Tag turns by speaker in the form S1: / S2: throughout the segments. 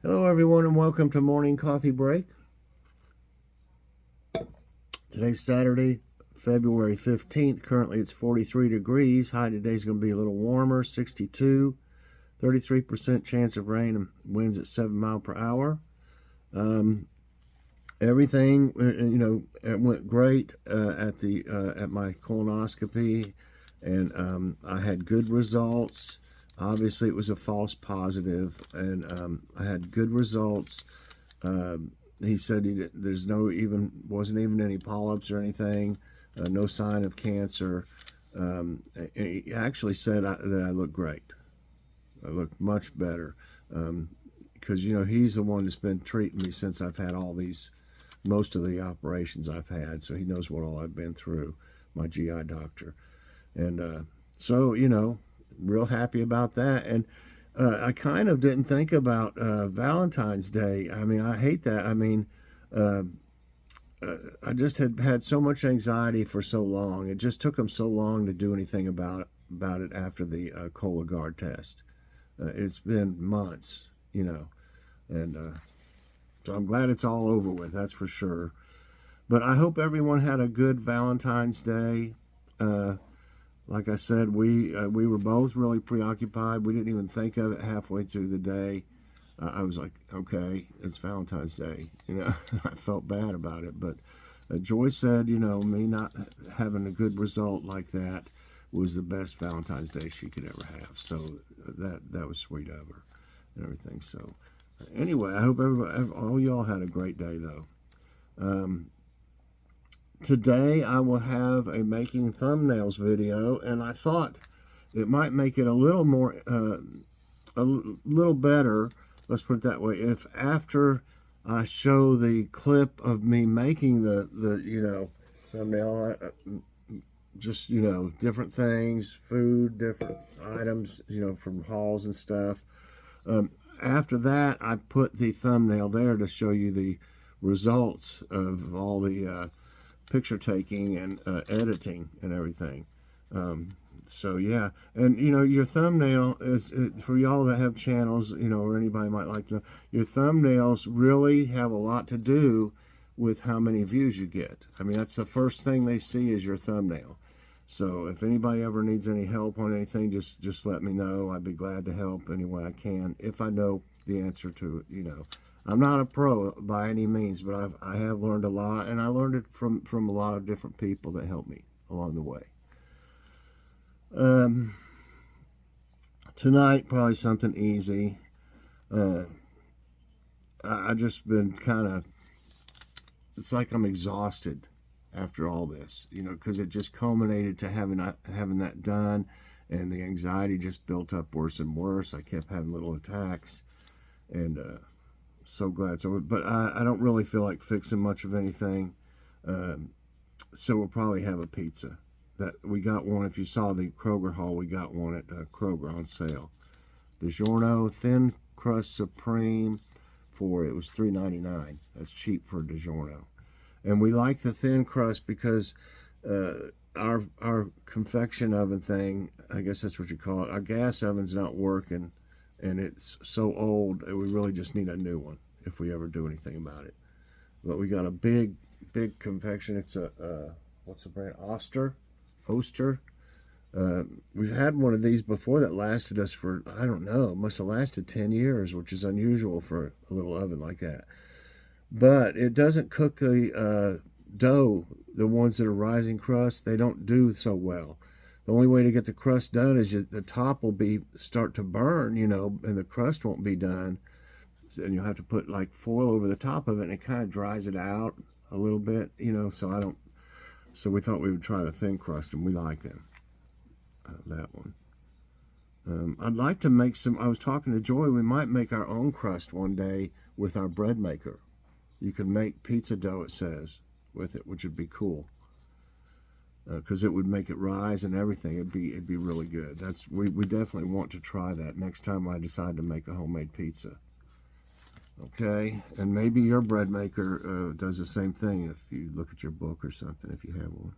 S1: Hello everyone and welcome to Morning Coffee Break. Today's Saturday, February 15th. Currently it's 43 degrees. High today's going to be a little warmer, 62. 33% chance of rain and winds at 7 miles per hour. Everything, it went great at my colonoscopy, and I had good results. Obviously, it was a false positive, and I had good results. He said wasn't even any polyps or anything, no sign of cancer. He actually said that I look great. I look much better, because he's the one that's been treating me since I've had most of the operations I've had, so he knows what all I've been through. My GI doctor, and so real happy about that. And I kind of didn't think about Valentine's Day. I mean, I hate that. I mean, I just had so much anxiety for so long. It just took them so long to do anything about it after the Cologuard test. It's been months, and so I'm glad it's all over with, that's for sure. But I hope everyone had a good Valentine's Day. Like I said, we were both really preoccupied. We didn't even think of it halfway through the day. I was like, okay, it's Valentine's Day. I felt bad about it. But Joy said, me not having a good result like that was the best Valentine's Day she could ever have. So that was sweet of her and everything. So anyway, I hope all y'all had a great day, though. Today I will have a making thumbnails video, and I thought it might make it a little more, a little better, let's put it that way, if after I show the clip of me making the thumbnail, just, different things, food, different items, from hauls and stuff. After that, I put the thumbnail there to show you the results of all the picture taking and editing and everything. So yeah, and your thumbnail is for y'all that have channels, or anybody might like to know, your thumbnails really have a lot to do with how many views you get. I mean, that's the first thing they see is your thumbnail. So if anybody ever needs any help on anything, just let me know. I'd be glad to help any way I can if I know the answer to it. I'm not a pro by any means, but I have learned a lot, and I learned it from a lot of different people that helped me along the way. Tonight, probably something easy. I just been kind of, it's like I'm exhausted after all this, because it just culminated to having that done, and the anxiety just built up worse and worse. I kept having little attacks, and so glad it's over. But I don't really feel like fixing much of anything, so we'll probably have a pizza. That we got one. If you saw the Kroger haul, we got one at Kroger on sale. DiGiorno thin crust supreme it was $3.99. That's cheap for DiGiorno. And we like the thin crust because our convection oven thing, I guess that's what you call it, our gas oven's not working, and it's so old that we really just need a new one if we ever do anything about it. But we got a big convection. It's what's the brand? Oster. We've had one of these before that lasted us for, I don't know, must have lasted 10 years, which is unusual for a little oven like that. But it doesn't cook the dough. The ones that are rising crust, they don't do so well. The only way to get the crust done is the top will start to burn, and the crust won't be done. And you'll have to put like foil over the top of it, and it kind of dries it out a little bit, So we thought we would try the thin crust, and we like them. That one. I'd like to make some. I was talking to Joy. We might make our own crust one day with our bread maker. You can make pizza dough, it says, with it, which would be cool. Because it would make it rise and everything. It'd be really good. We definitely want to try that next time I decide to make a homemade pizza. Okay, and maybe your bread maker does the same thing if you look at your book or something, if you have one.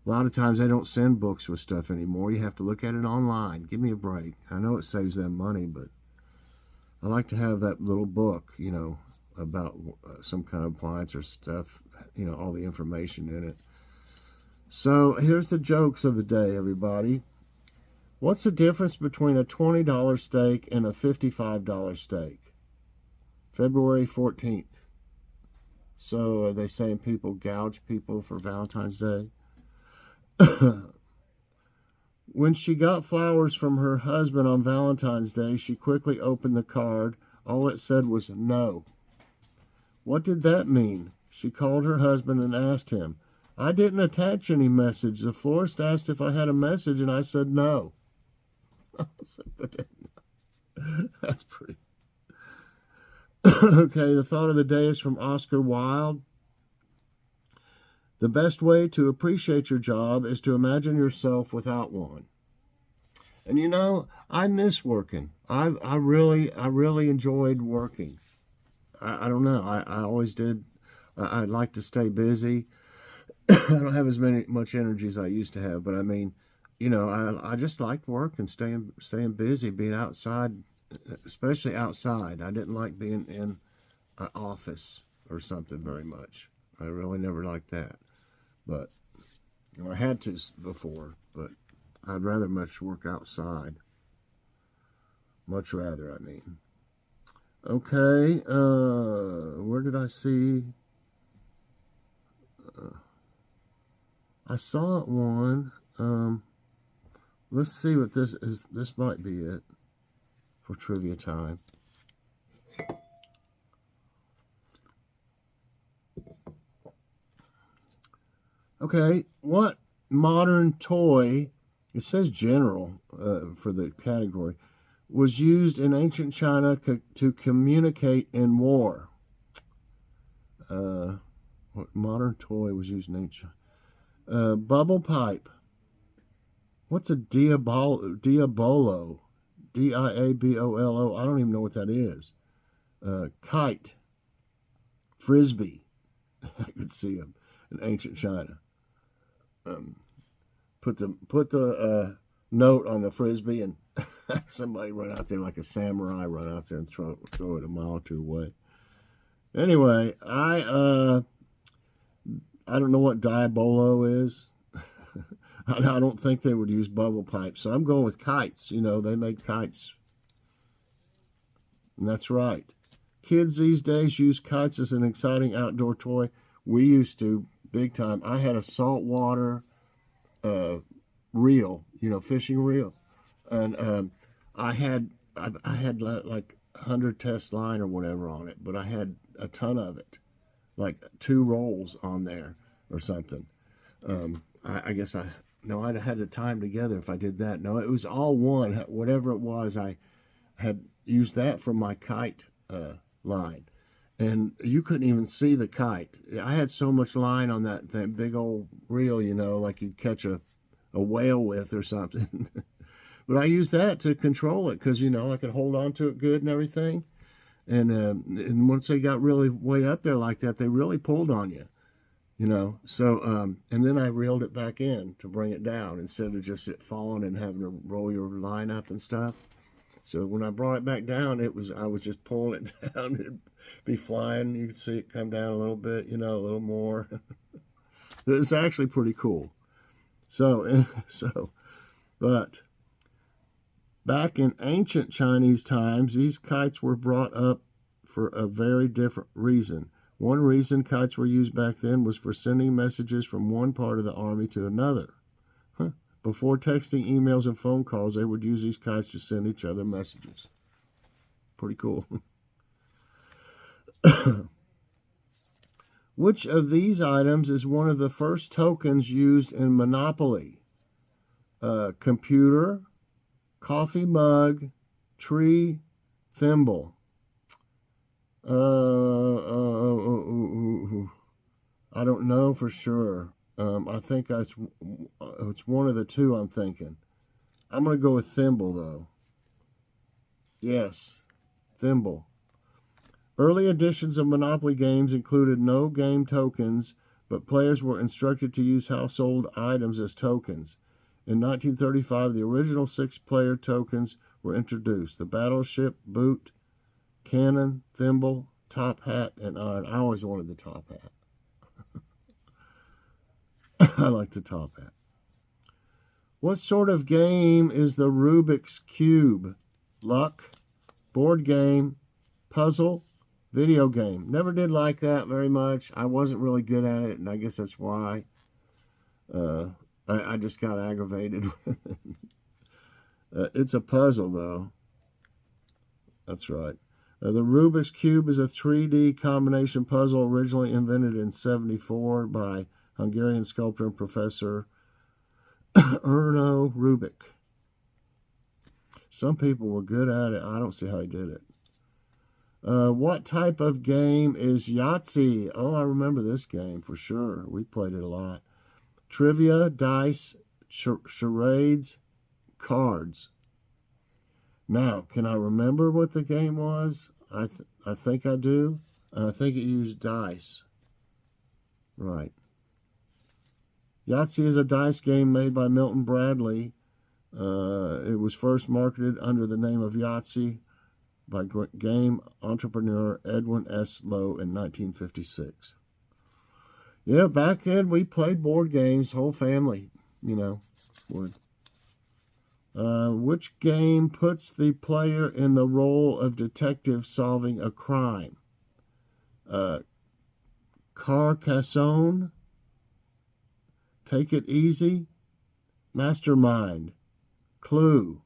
S1: A lot of times they don't send books with stuff anymore. You have to look at it online. Give me a break. I know it saves them money, but I like to have that little book, you know, about some kind of appliance or stuff, you know, all the information in it. So here's the jokes of the day, everybody. What's the difference between a $20 steak and a $55 steak? February 14th. So are they saying people gouge people for Valentine's Day? When she got flowers from her husband on Valentine's Day, she quickly opened the card. All it said was no. What did that mean? She called her husband and asked him. I didn't attach any message. The florist asked if I had a message, and I said no. That's pretty. Okay, the thought of the day is from Oscar Wilde. The best way to appreciate your job is to imagine yourself without one. And you know, I miss working. I really enjoyed working. I don't know. I always did. I like to stay busy. I don't have as much energy as I used to have, but I mean, you know, I just liked working, staying busy, being outside, especially outside. I didn't like being in an office or something very much. I really never liked that. But you know, I had to before, but I'd rather much work outside. Much rather, I mean. Okay, where did I see? I saw one. Let's see what this is. This might be it for trivia time. Okay, what modern toy, it says general for the category, was used in ancient China to communicate in war? What modern toy was used in ancient China? Bubble pipe. What's a diabolo? D-I-A-B-O-L-O. I don't even know what that is. Kite. Frisbee. I could see them in ancient China. Put the note on the Frisbee and somebody run out there like a samurai, run out there and throw it a mile or two away. Anyway, I don't know what diabolo is. I don't think they would use bubble pipes, so I'm going with kites. You know, they make kites. And that's right. Kids these days use kites as an exciting outdoor toy. We used to, big time. I had a saltwater reel, you know, fishing reel. And I had like 100 test line or whatever on it, but I had a ton of it, like 2 rolls on there or something. I guess I'd had the time together if I did that. No, it was all one. Whatever it was, I had used that for my kite line. And you couldn't even see the kite. I had so much line on that big old reel, you know, like you'd catch a whale with or something. But I used that to control it because, you know, I could hold on to it good and everything. And once they got really way up there like that, they really pulled on you. You know, so, and then I reeled it back in to bring it down instead of just it falling and having to roll your line up and stuff. So when I brought it back down, I was just pulling it down. It'd be flying. You could see it come down a little bit, you know, a little more. It's actually pretty cool. But back in ancient Chinese times, these kites were brought up for a very different reason. One reason kites were used back then was for sending messages from one part of the army to another. Before texting, emails, and phone calls, they would use these kites to send each other messages. Pretty cool. Which of these items is one of the first tokens used in Monopoly? Computer, coffee mug, tree, thimble. I don't know for sure. I think it's one of the two I'm thinking. I'm going to go with thimble, though. Yes, thimble. Early editions of Monopoly games included no game tokens, but players were instructed to use household items as tokens. In 1935, the original 6-player tokens were introduced. The battleship, boot, cannon, thimble, top hat, and iron. I always wanted the top hat. I like the top hat. What sort of game is the Rubik's Cube? Luck, board game, puzzle, video game. Never did like that very much. I wasn't really good at it, and I guess that's why I just got aggravated with it. It's a puzzle, though. That's right. The Rubik's Cube is a 3D combination puzzle originally invented in 1974 by Hungarian sculptor and professor Erno Rubik. Some people were good at it. I don't see how he did it. What type of game is Yahtzee? Oh, I remember this game for sure. We played it a lot. Trivia, dice, charades, cards. Now, can I remember what the game was? I think I do. And I think it used dice. Right. Yahtzee is a dice game made by Milton Bradley. It was first marketed under the name of Yahtzee by game entrepreneur Edwin S. Lowe in 1956. Yeah, back then we played board games, whole family, would. Which game puts the player in the role of detective solving a crime? Carcassonne, Take It Easy, Mastermind, Clue.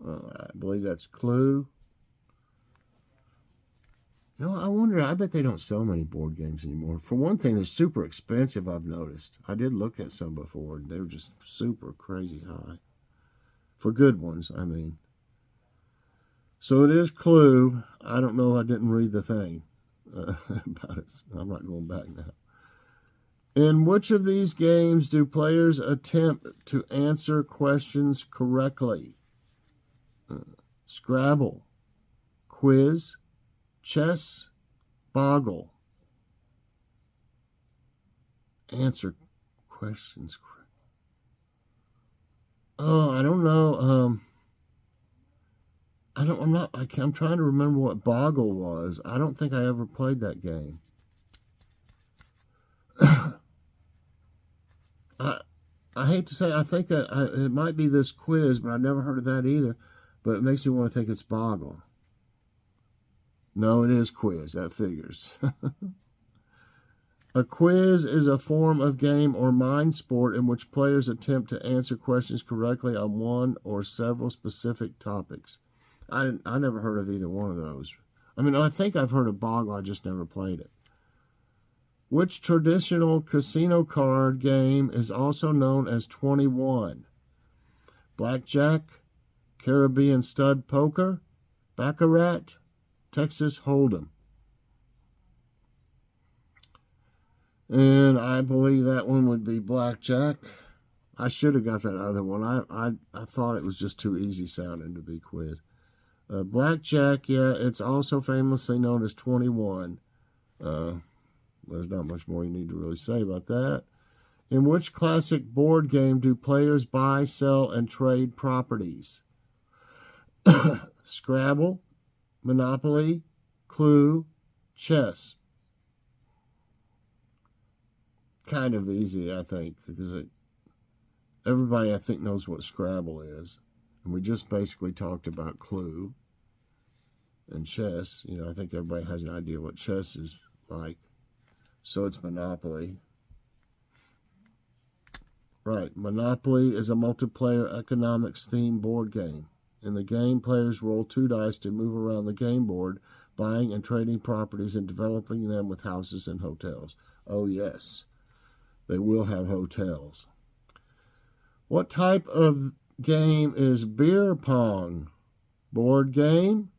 S1: I believe that's Clue. I wonder, I bet they don't sell many board games anymore. For one thing, they're super expensive, I've noticed. I did look at some before, and they were just super crazy high. For good ones, I mean. So it is Clue. I don't know, I didn't read the thing about it. I'm not going back now. In which of these games do players attempt to answer questions correctly? Scrabble, quiz, chess, boggle. Answer questions. Oh, I don't know. I'm trying to remember what boggle was. I don't think I ever played that game. I hate to say, I think that it might be this quiz, but I never heard of that either. But it makes me want to think it's boggle. No, it is quiz. That figures. A quiz is a form of game or mind sport in which players attempt to answer questions correctly on one or several specific topics. I never heard of either one of those. I mean, I think I've heard of boggle. I just never played it. Which traditional casino card game is also known as 21? Blackjack, Caribbean stud poker, Baccarat, Texas Hold'em. And I believe that one would be blackjack. I should have got that other one. I thought it was just too easy sounding to be quiz. Blackjack, yeah, it's also famously known as 21. There's not much more you need to really say about that. In which classic board game do players buy, sell, and trade properties? Scrabble, Monopoly, Clue, chess. Kind of easy, I think, because everybody, I think, knows what Scrabble is. And we just basically talked about Clue and chess. I think everybody has an idea what chess is like. So it's Monopoly. Right. Monopoly is a multiplayer economics-themed board game. In the game, players roll 2 dice to move around the game board, buying and trading properties and developing them with houses and hotels. Oh, yes. They will have hotels. What type of game is beer pong? Board game?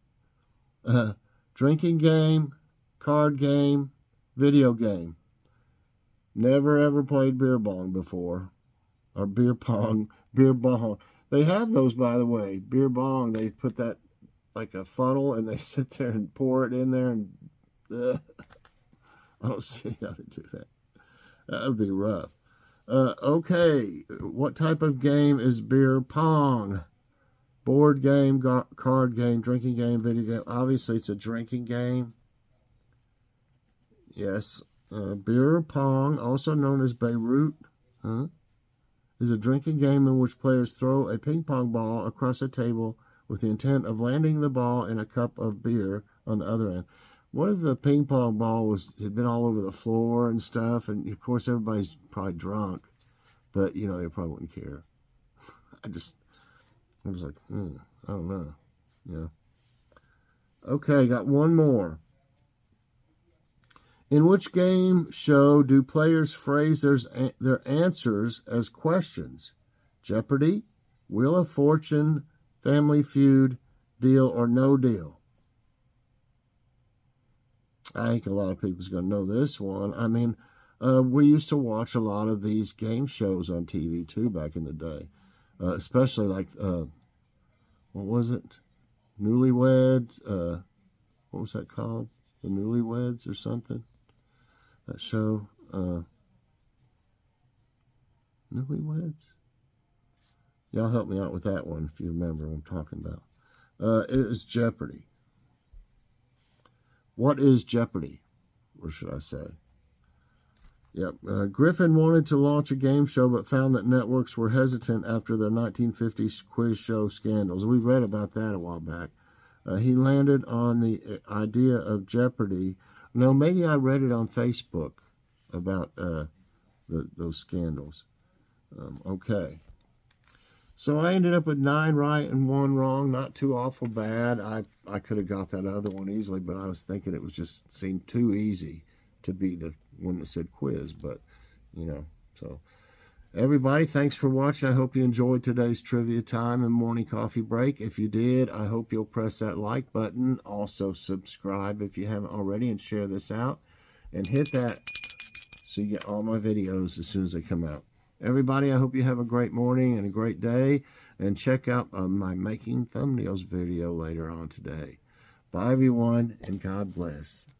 S1: Drinking game? Card game? Video game. Never ever played beer bong before. Or beer pong. Beer bong. They have those, by the way. Beer bong. They put that like a funnel and they sit there and pour it in there and I don't see how to do that. That would be rough. Okay. What type of game is beer pong? Board game, card game, drinking game, video game. Obviously, it's a drinking game. Yes. Beer pong, also known as Beirut, is a drinking game in which players throw a ping pong ball across a table with the intent of landing the ball in a cup of beer on the other end. What if the ping pong ball had been all over the floor and stuff, and of course everybody's probably drunk, but you know they probably wouldn't care. I was like, I don't know. Yeah. Okay, got one more. In which game show do players phrase their answers as questions? Jeopardy, Wheel of Fortune, Family Feud, Deal or No Deal? I think a lot of people's going to know this one. I mean, we used to watch a lot of these game shows on TV too back in the day, especially like, what was it? Newlyweds. What was that called? The Newlyweds or something? That show, Newlyweds? Y'all help me out with that one if you remember what I'm talking about. It is Jeopardy. What is Jeopardy? Or should I say? Yep. Griffin wanted to launch a game show but found that networks were hesitant after their 1950s quiz show scandals. We read about that a while back. He landed on the idea of Jeopardy. No, maybe I read it on Facebook about those scandals. Okay. So I ended up with 9 right and 1 wrong. Not too awful bad. I could have got that other one easily, but I was thinking it was just seemed too easy to be the one that said quiz. But, you know, so everybody, thanks for watching. I hope you enjoyed today's trivia time and morning coffee break. If you did, I hope you'll press that like button. Also subscribe if you haven't already and share this out. And hit that so you get all my videos as soon as they come out. Everybody, I hope you have a great morning and a great day. And check out my Making Thumbnails video later on today. Bye, everyone, and God bless.